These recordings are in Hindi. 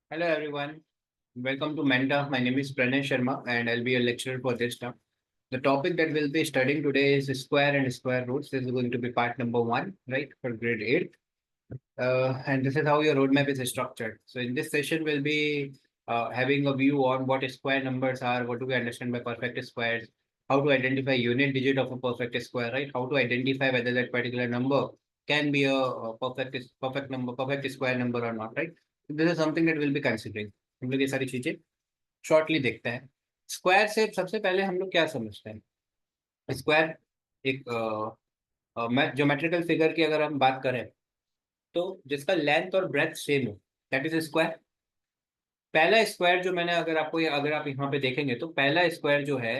Hello everyone, welcome to Menta. My name is Pranay Sharma and I'll be a lecturer for this term. The topic that we'll be studying today is square and square roots. This is going to be part number one, right, for grade 8. And this is how your roadmap is structured. So in this session, we'll be having a view on what square numbers are, what do we understand by perfect squares, how to identify unit digit of a perfect square, right? How to identify whether that particular number can be a perfect number, perfect square number or not, right? This is something that we'll be considering. हम लोग ये सारी चीजें शॉर्टली देखते हैं। स्क्वायर से सबसे पहले हम लोग क्या समझते हैं? स्क्वायर एक ज्योमेट्रिकल फिगर की अगर हम बात करें तो जिसका लेंथ और ब्रेथ सेम हो, दैट इज स्क्वायर। पहला स्क्वायर जो मैंने अगर आप यहाँ पे देखेंगे तो पहला स्क्वायर जो है,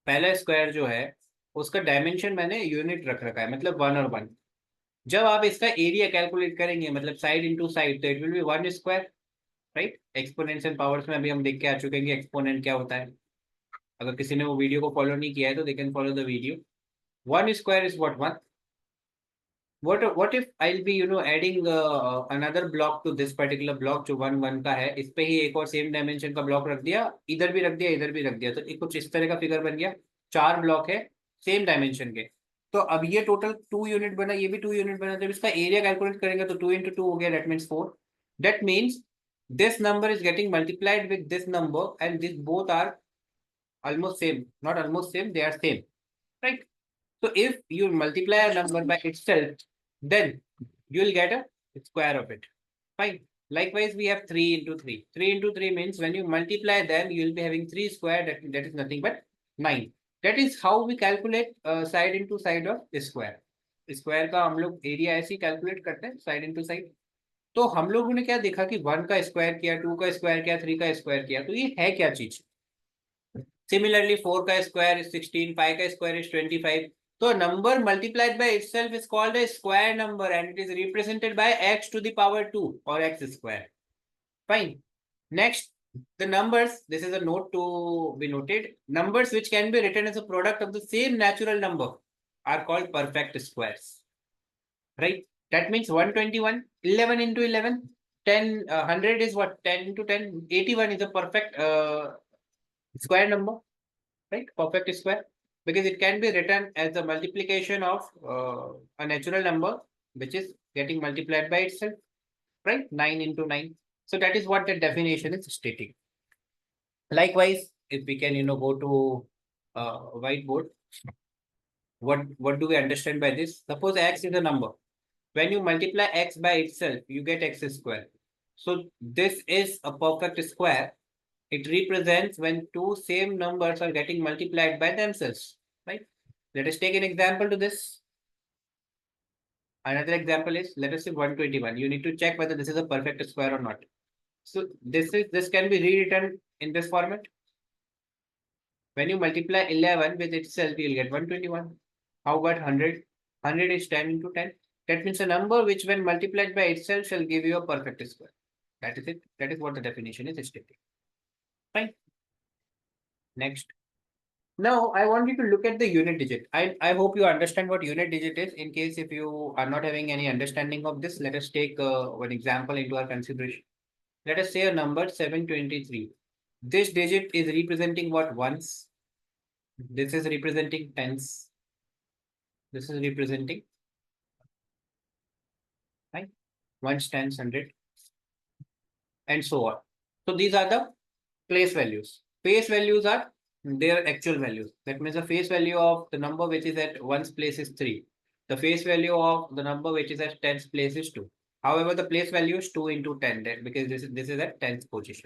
पहला स्क्वायर जो है उसका डायमेंशन मैंने यूनिट रख रखा है, मतलब 1 और 1। जब आप इसका एरिया कैलकुलेट करेंगे, मतलब साइड इंटू साइड, तो it will be 1 square, right. Exponents and powers में अभी हम देख के आ चुके हैं कि एक्सपोनेंट क्या होता है। अगर किसी ने वो वीडियो को फॉलो नहीं किया है तो they can follow the video. 1 square is what 1। what if I'll be adding another block to this particular block जो 1 1 का है, इस पे ही एक और सेम डायमेंशन का ब्लॉक रख दिया, इधर भी रख दिया, इधर भी रख दिया, तो एक कुछ इस तरह का फिगर बन गया। 4 ब्लॉक है सेम डायमेंशन के। तो अब ये टोटल 2 यूनिट बना, ये भी 2 यूनिट बना। जब इसका एरिया कैलकुलेट करेंगे तो 2 into 2 हो गया, that means 4। That means this number is getting multiplied with this number and these both are almost same, not almost same, they are same, right? So if you multiply a number by itself, then you will get a square of it. Fine. Likewise, we have 3 into 3. 3 into 3 means when you multiply them, you will be having 3 square. That is nothing but 9. That is how we calculate side into side of square. Square का हम लोग एरिया ऐसे ही कैलकुलेट करते हैं, साइड इंटू साइड। तो हम लोगों ने क्या देखा कि 1 का स्क्वायर किया, 2 का स्क्वायर किया, 3 का स्क्वायर किया, तो ये है क्या चीज। Similarly, 4 का स्क्वायर इज 16, 5 का स्क्वायर इज 25। तो number multiplied by itself is called a square number and it is represented by x to the power 2 or x square. Fine. Next, the numbers, this is a note to be noted. Numbers which can be written as a product of the same natural number are called perfect squares. Right? That means 121, 11 into 11, 10, 100 is what? 10 into 10, 81 is a perfect square number. Right? Perfect square, because it can be written as the multiplication of a natural number which is getting multiplied by itself, right? 9 into 9. So that is what the definition is stating. Likewise, if we can go to whiteboard, what do we understand by this? Suppose x is a number. When you multiply x by itself, you get x square. So this is a perfect square. It represents when two same numbers are getting multiplied by themselves, right? Let us take an example to this. Another example is, let us say 121. You need to check whether this is a perfect square or not. So this can be rewritten in this format. When you multiply 11 with itself, you'll get 121. How about 100? 100 is 10 into 10. That means a number which when multiplied by itself shall give you a perfect square. That is it. That is what the definition is stating. Fine. Next. Now, I want you to look at the unit digit. I hope you understand what unit digit is. In case if you are not having any understanding of this, let us take one example into our consideration. Let us say a number 723. This digit is representing what? Ones. This is representing tens. This is representing, right? Ones, tens, hundred, and so on. So these are the place values. Face values are their actual values. That means the face value of the number which is at ones place is 3. The face value of the number which is at tens place is 2. However, the place value is 2 into 10, because this is at tens position.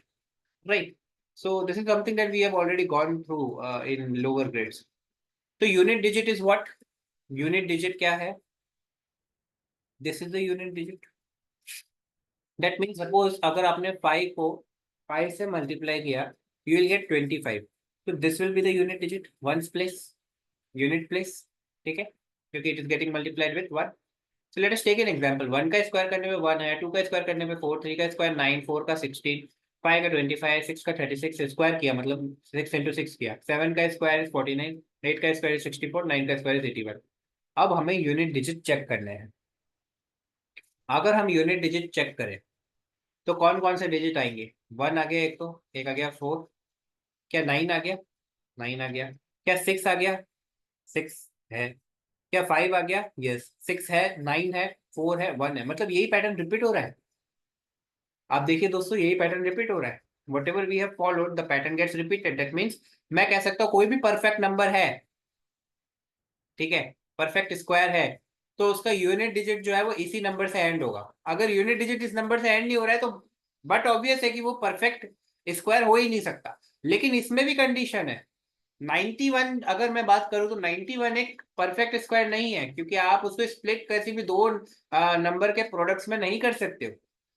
Right. So this is something that we have already gone through in lower grades. So unit digit is what? Unit digit क्या है? This is the unit digit. That means suppose अगर आपने 5 को 5 से multiply किया, you will get 25. So this will be the unit digit, ones place, unit place. ठीक है? क्योंकि it is getting multiplied with 1. So let us take an example. 1 का स्क्वायर करने में 1 है, 2 का स्क्वायर करने में 4, 3 का स्क्वायर 9, 4 का 16, 5 का 25, 6 का 36 स्क्वायर किया, मतलब 6 into 6 किया, 7 का स्क्वायर इज 49, 8 का स्क्वायर इज 64, 9 का स्क्वायर इज 81। अब हमें यूनिट डिजिट चेक करने हैं। अगर हम यूनिट डिजिट चेक करें तो कौन कौन से डिजिट आएंगे? 1 आ गया, एक तो एक आ गया 4, क्या 9 आ गया? 9 आ गया। क्या 6 आ गया? 6 है। क्या 5 आ गया? यस, 6 है, 9 है, 4 है, 1 है। मतलब यही पैटर्न रिपीट हो रहा है। आप देखिए दोस्तों, यही पैटर्न रिपीट हो रहा है। Whatever we have followed the pattern gets repeated. That means मैं कह सकता हूँ कोई भी परफेक्ट नंबर है, ठीक है, परफेक्ट स्क्वायर है, तो उसका यूनिट डिजिट जो है वो इसी नंबर से एंड होगा। अगर यूनिट डिजिट इस नंबर से एंड नहीं हो रहा है तो बट ऑब्वियस है कि वो परफेक्ट स्क्वायर हो ही नहीं सकता। लेकिन इसमें भी कंडीशन है। 91 अगर मैं बात करूं तो 91 एक परफेक्ट स्क्वायर नहीं है, क्योंकि आप उसको स्प्लिट किसी भी दो नंबर के प्रोडक्ट्स में नहीं कर सकते हो।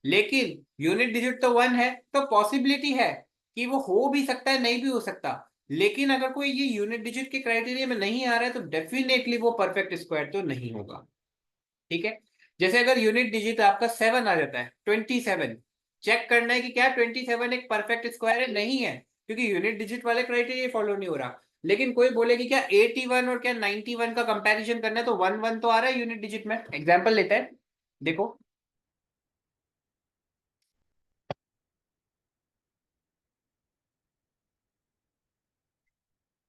लेकिन यूनिट डिजिट तो 1 है, तो पॉसिबिलिटी है कि वो हो भी सकता है, नहीं भी हो सकता। लेकिन अगर कोई ये यूनिट डिजिट के क्राइटेरिया में नहीं आ रहा है तो डेफिनेटली वो परफेक्ट स्क्वायर तो नहीं होगा। ठीक है। जैसे अगर यूनिट डिजिट आपका 7 आ जाता है, 27, चेक करना है कि क्या 27 एक परफेक्ट स्क्वायर है? नहीं है, क्योंकि यूनिट डिजिट वाले क्राइटेरिया फॉलो नहीं हो रहा। लेकिन कोई बोले कि क्या 81 और क्या 91 का कंपैरिजन करना है, तो 1 1 तो आ रहा है यूनिट डिजिट में। एग्जाम्पल लेते हैं, देखो।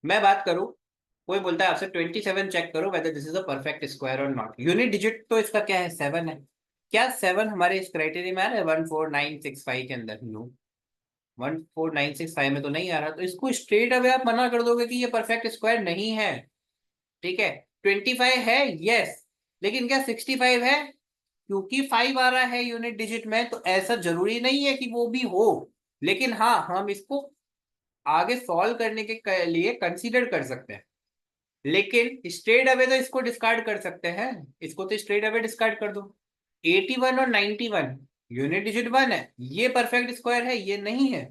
मैं बात करूं, कोई बोलता है आपसे 27 चेक करो whether this is a perfect square और नॉट। यूनिट डिजिट तो इसका क्या है? 7 है। क्या 7 हमारे इस क्राइटेरिया में आ रहा है 14965 के अंदर? नो, 14965 में तो नहीं आ रहा। तो इसको स्ट्रेट अवे आप मना कर दोगे कि ये परफेक्ट स्क्वायर नहीं है। ठीक है। 25 है, यस, लेकिन क्या 65 है? क्योंकि 5 आ रहा है यूनिट डिजिट में, तो ऐसा जरूरी नहीं है कि वो भी हो। लेकिन हाँ, हम इसको आगे सॉल्व करने के लिए कंसीडर कर सकते हैं। लेकिन स्ट्रेट अवे तो इसको डिस्कार्ड कर सकते हैं। इसको तो स्ट्रेट अवे डिस्कार्ड कर दो। 81 और 91 यूनिट डिजिट 1 है, ये परफेक्ट स्क्वायर है, ये नहीं है।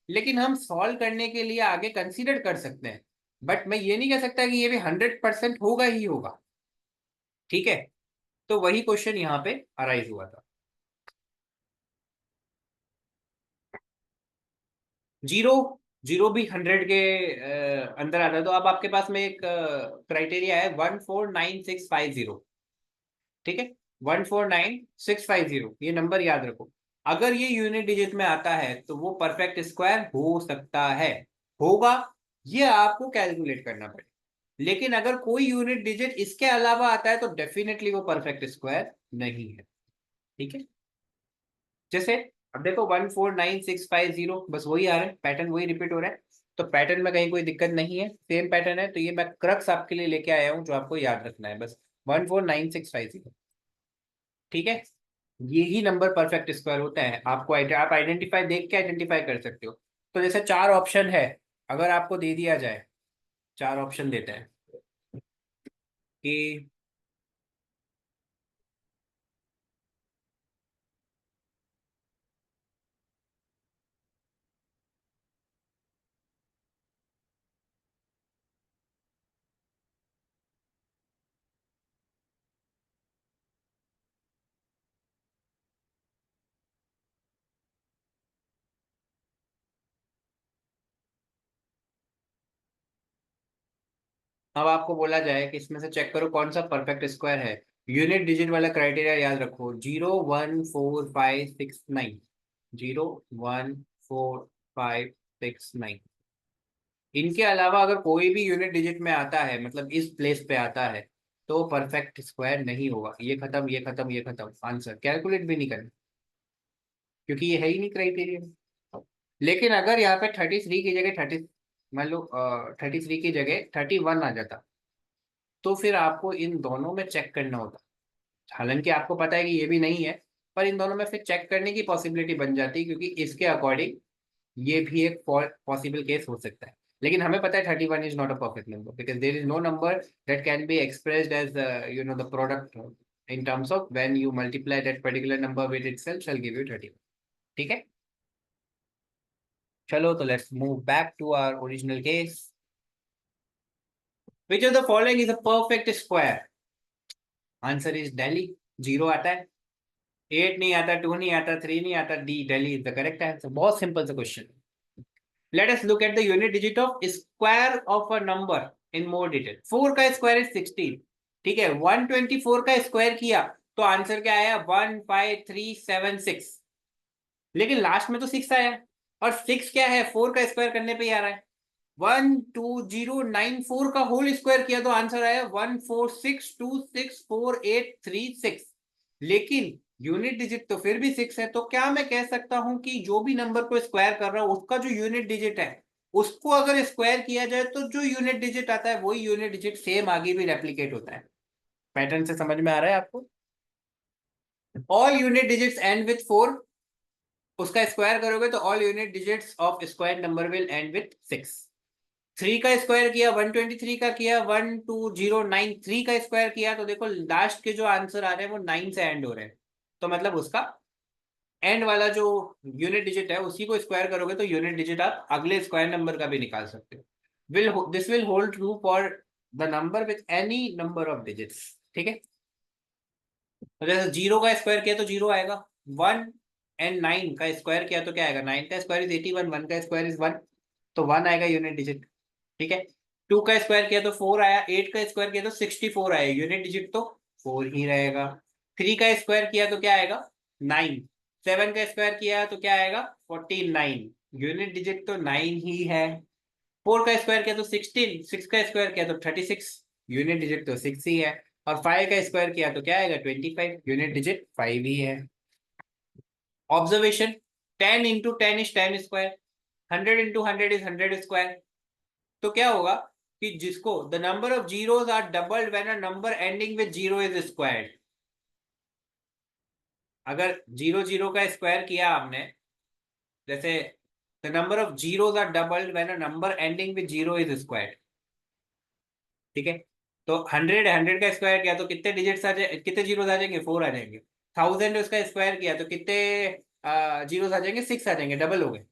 लेकिन हम सॉल्व करने के लिए आगे कंसीडर कर सकते हैं। बट मैं ये नहीं कह सकता कि ये भी 100% होगा ही होगा। ठीक है। तो वही क्वेश्चन यहाँ पे अराइज हुआ था। जीरो, जीरो भी 100 के अंदर आता है। तो अब आपके पास में एक क्राइटेरिया है 149,650। ठीक है, 149,650, ये नंबर याद रखो। अगर ये यूनिट डिजिट में आता है तो वो परफेक्ट स्क्वायर हो सकता है, होगा, ये आपको कैलकुलेट करना पड़ेगा। लेकिन अगर कोई यूनिट डिजिट इसके अलावा आता है तो डेफिनेटली वो परफेक्ट स्क्वायर नहीं है। ठीक है। जैसे अब देखो 149,650, बस वही आ रहा है, पैटर्न वही रिपीट हो रहा है। तो पैटर्न में कहीं कोई दिक्कत नहीं है, सेम पैटर्न है। तो ये मैं क्रक्स आपके लिए लेके आया हूँ जो आपको याद रखना है, बस 149,650। ठीक है। यही नंबर परफेक्ट स्क्वायर होता है। आपको आप आइडेंटिफाई देख के आइडेंटिफाई कर सकते हो। तो जैसे चार ऑप्शन है, अगर आपको दे दिया जाए, चार ऑप्शन देते हैं कि अब आपको बोला जाए कि इसमें से चेक करो कौन सा परफेक्ट स्क्वायर है। यूनिट डिजिट वाला क्राइटेरिया याद रखो, 0 1 4 5 6 9। 0 1 4 5 6 9। इनके अलावा अगर कोई भी यूनिट डिजिट में आता है, मतलब इस प्लेस पे आता है, तो परफेक्ट स्क्वायर नहीं होगा। ये खत्म, ये खत्म, ये खत्म, आंसर कैलकुलेट भी नहीं करना, क्योंकि ये है ही नहीं क्राइटेरिया। लेकिन अगर यहाँ पे 33 की जगह 30, मान लो 33 की जगह 31 आ जाता, तो फिर आपको इन दोनों में चेक करना होता। हालांकि आपको पता है कि ये भी नहीं है, पर इन दोनों में फिर चेक करने की पॉसिबिलिटी बन जाती है, क्योंकि इसके अकॉर्डिंग ये भी एक पॉसिबल केस हो सकता है। लेकिन हमें पता है 31 is not a perfect number, because there is no number that can be expressed as the product in terms of when you multiply that particular number with itself shall give you 31। ठीक है। चलो, तो let's move back to our original case. Which of the following is a perfect square? Answer is Delhi. Zero आता है, 8 नहीं आता, 2 नहीं आता, 3 नहीं आता, D Delhi is the correct answer. बहुत सिंपल सा question. Let us look at the unit digit of square of a number in more detail. 4 का स्क्वायर इज 16। ठीक है, 124 का स्क्वायर किया तो आंसर क्या आया 15376, लेकिन लास्ट में तो 6 आया, और 6 क्या है 4 का स्क्वायर करने पे ही आ रहा है। 12094 का होल स्क्वायर किया तो आंसर आया 146264836, लेकिन यूनिट डिजिट तो फिर भी 6 है। तो क्या मैं कह सकता हूं कि जो भी नंबर को स्क्वायर कर रहा हूं उसका जो यूनिट डिजिट है उसको अगर स्क्वायर किया जाए तो जो यूनिट डिजिट आता है वही यूनिट डिजिट सेम आगे भी रेप्लीकेट होता है। पैटर्न से समझ में आ रहा है आपको? All unit digits and with 4, उसका स्क्वायर करोगे तो all unit digits of square number will and with 6। 3 का स्क्वायर किया 123 का किया, 12093 का स्क्वायर किया, तो देखो लास्ट के जो आंसर आ रहे हैं वो 9 से एंड हो रहे हैं, तो मतलब उसका एंड वाला जो यूनिट डिजिट है उसी को स्क्वायर करोगे तो यूनिट डिजिट आप अगले स्क्वायर नंबर का भी निकाल सकते हो। This will hold true for the number with any number of digits. ठीक है, तो जैसे 0 का स्क्वायर किया तो 0 आएगा, 1 एंड 9 का स्क्वायर किया तो क्या आएगा, 9 का स्क्वायर इज 81, 1 का स्क्वायर इज 1, तो 1 आएगा यूनिट डिजिट। ठीक है, 2 का स्क्वायर किया तो 4 आया, 8 का स्क्वायर किया तो 64 आया, यूनिट डिजिट तो 4 ही रहेगा। 3 का स्क्वायर किया तो क्या आएगा 9, 7 का स्क्वायर किया तो क्या आएगा 49, यूनिट डिजिट तो 9 ही है। 4 का स्क्वायर किया तो 16, 6 का स्क्वायर किया तो 36, यूनिट डिजिट तो 6 ही है। और 5 का स्क्वायर किया तो क्या आएगा 25, यूनिट डिजिट 5 ही है। Observation, 10 into 10 is 10 square, 100 into 100 is 100 square. तो क्या होगा कि जिसको the number of zeros are doubled when a number ending with zero is squared. अगर जीरो जीरो का स्क्वायर किया आपने, जैसे the number of zeros are doubled when a number ending with zero is squared. ठीक है, तो 100 100 का स्क्वायर किया तो कितने डिजिट्स आ जाए, कितने जीरोस आ जाएंगे 4 आ जाएंगे। 1000 उसका स्क्वायर किया तो कितने जीरोस आ जाएंगे 6 आ जाएंगे, डबल हो गए।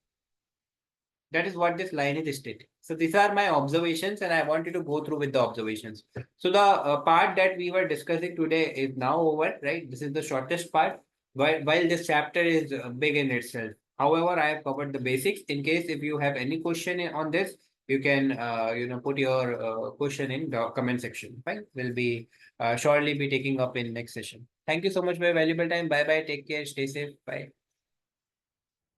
That is what this line is stating. So these are my observations, and I wanted to go through with the observations. So the part that we were discussing today is now over, right? This is the shortest part, while this chapter is big in itself. However, I have covered the basics. In case if you have any question on this, you can put your question in the comment section. Fine, we'll be surely be taking up in next session. Thank you so much for your valuable time. Bye bye. Take care. Stay safe. Bye.